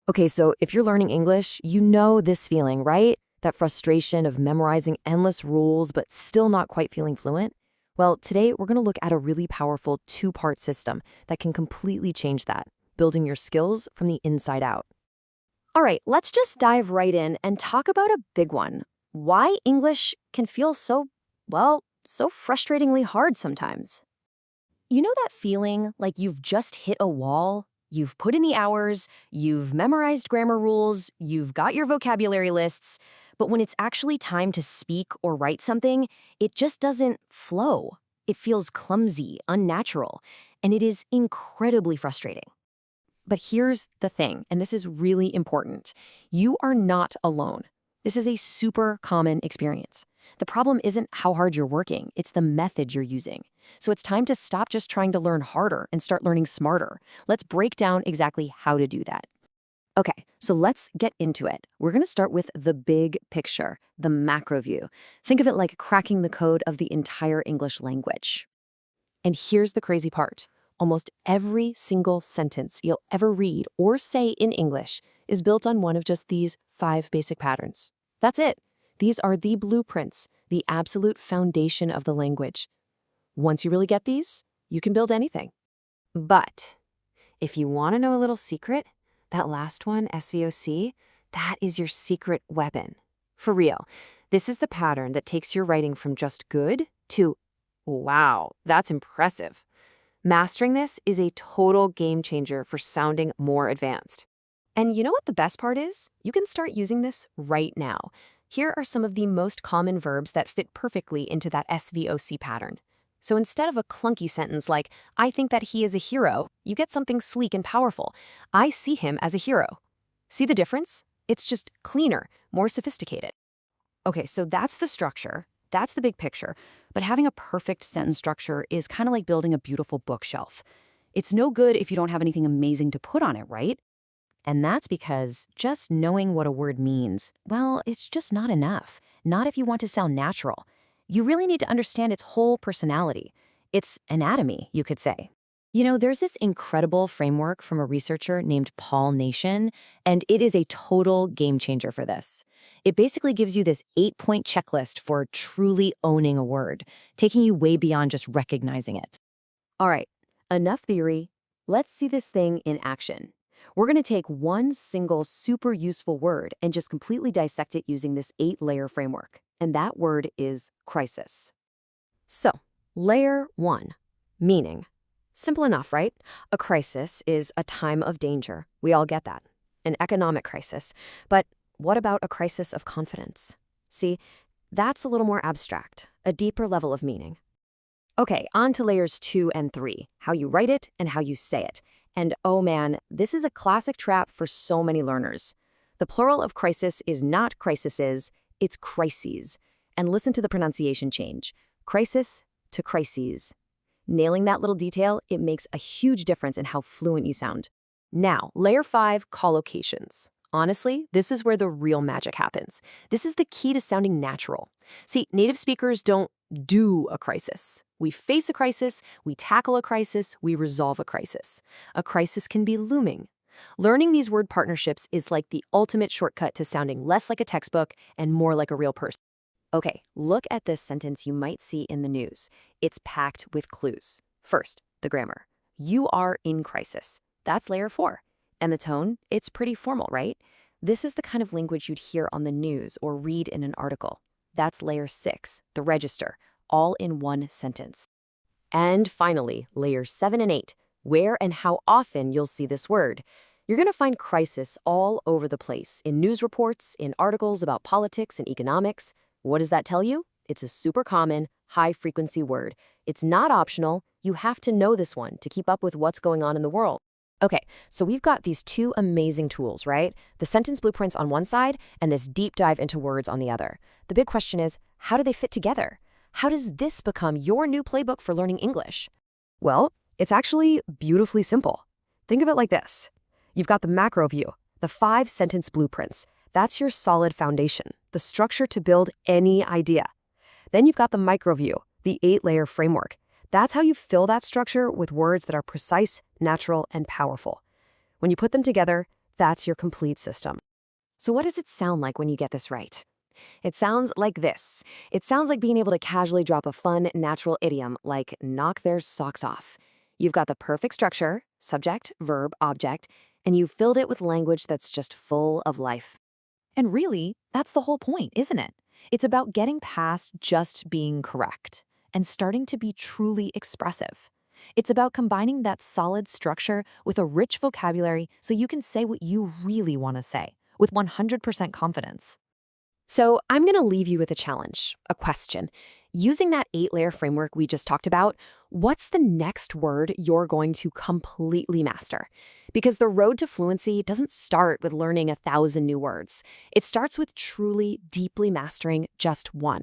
Okay, so if you're learning English, you know this feeling, right? That frustration of memorizing endless rules but still not quite feeling fluent? Well, today we're going to look at a really powerful two-part system that can completely change that, building your skills from the inside out. All right, let's just dive right in and talk about a big one. Why English can feel so frustratingly hard sometimes. You know that feeling like you've just hit a wall? You've put in the hours, you've memorized grammar rules, you've got your vocabulary lists, but when it's actually time to speak or write something, it just doesn't flow. It feels clumsy, unnatural, and it is incredibly frustrating. But here's the thing, and this is really important. You are not alone. This is a super common experience. The problem isn't how hard you're working, it's the method you're using. So it's time to stop just trying to learn harder and start learning smarter. Let's break down exactly how to do that. Okay, so let's get into it. We're going to start with the big picture, the macro view. Think of it like cracking the code of the entire English language. And here's the crazy part. Almost every single sentence you'll ever read or say in English is built on one of just these 5 basic patterns. That's it. These are the blueprints, the absolute foundation of the language. Once you really get these, you can build anything. But if you want to know a little secret, that last one, SVOC, that is your secret weapon. For real, this is the pattern that takes your writing from just good to, wow, that's impressive. Mastering this is a total game changer for sounding more advanced. And you know what the best part is? You can start using this right now. Here are some of the most common verbs that fit perfectly into that SVOC pattern. So instead of a clunky sentence like, I think that he is a hero, you get something sleek and powerful. I see him as a hero. See the difference? It's just cleaner, more sophisticated. Okay, so that's the structure. That's the big picture. But having a perfect sentence structure is kind of like building a beautiful bookshelf. It's no good if you don't have anything amazing to put on it, right? And that's because just knowing what a word means, well, it's just not enough. Not if you want to sound natural. You really need to understand its whole personality. Its anatomy, you could say. You know, there's this incredible framework from a researcher named Paul Nation, and it is a total game changer for this. It basically gives you this 8-point checklist for truly owning a word, taking you way beyond just recognizing it. All right, enough theory. Let's see this thing in action. We're going to take one single super useful word and just completely dissect it using this 8-layer framework. And that word is crisis. So, layer 1, meaning. Simple enough, right? A crisis is a time of danger. We all get that. An economic crisis. But what about a crisis of confidence? See, that's a little more abstract, a deeper level of meaning. Okay, on to layers 2 and 3, how you write it and how you say it. And oh man, this is a classic trap for so many learners. The plural of crisis is not crises, it's crises. And listen to the pronunciation change. Crisis to crises. Nailing that little detail, it makes a huge difference in how fluent you sound. Now, layer 5, collocations. Honestly, this is where the real magic happens. This is the key to sounding natural. See, native speakers don't do a crisis. We face a crisis, we tackle a crisis, we resolve a crisis. A crisis can be looming. Learning these word partnerships is like the ultimate shortcut to sounding less like a textbook and more like a real person. Okay, look at this sentence you might see in the news. It's packed with clues. First, the grammar. You are in crisis. That's layer 4. And the tone, it's pretty formal, right? This is the kind of language you'd hear on the news or read in an article. That's layer 6, the register, all in one sentence. And finally, layers 7 and 8, where and how often you'll see this word. You're going to find crisis all over the place, in news reports, in articles about politics and economics. What does that tell you? It's a super common, high-frequency word. It's not optional. You have to know this one to keep up with what's going on in the world. Okay, so we've got these 2 amazing tools, right? The sentence blueprints on one side and this deep dive into words on the other. The big question is, how do they fit together? How does this become your new playbook for learning English? Well, it's actually beautifully simple. Think of it like this. You've got the macro view, the 5 sentence blueprints. That's your solid foundation, the structure to build any idea. Then you've got the micro view, the 8-layer framework. That's how you fill that structure with words that are precise, natural, and powerful. When you put them together, That's your complete system. So what does it sound like when you get this right? It sounds like this. It sounds like being able to casually drop a fun, natural idiom like knock their socks off. You've got the perfect structure, subject, verb, object, and you've filled it with language that's just full of life. And really, that's the whole point, isn't it? It's about getting past just being correct and starting to be truly expressive. It's about combining that solid structure with a rich vocabulary so you can say what you really want to say with 100% confidence. So I'm going to leave you with a challenge, a question. Using that 8-layer framework we just talked about, what's the next word you're going to completely master? Because the road to fluency doesn't start with learning 1,000 new words. It starts with truly, deeply mastering just one.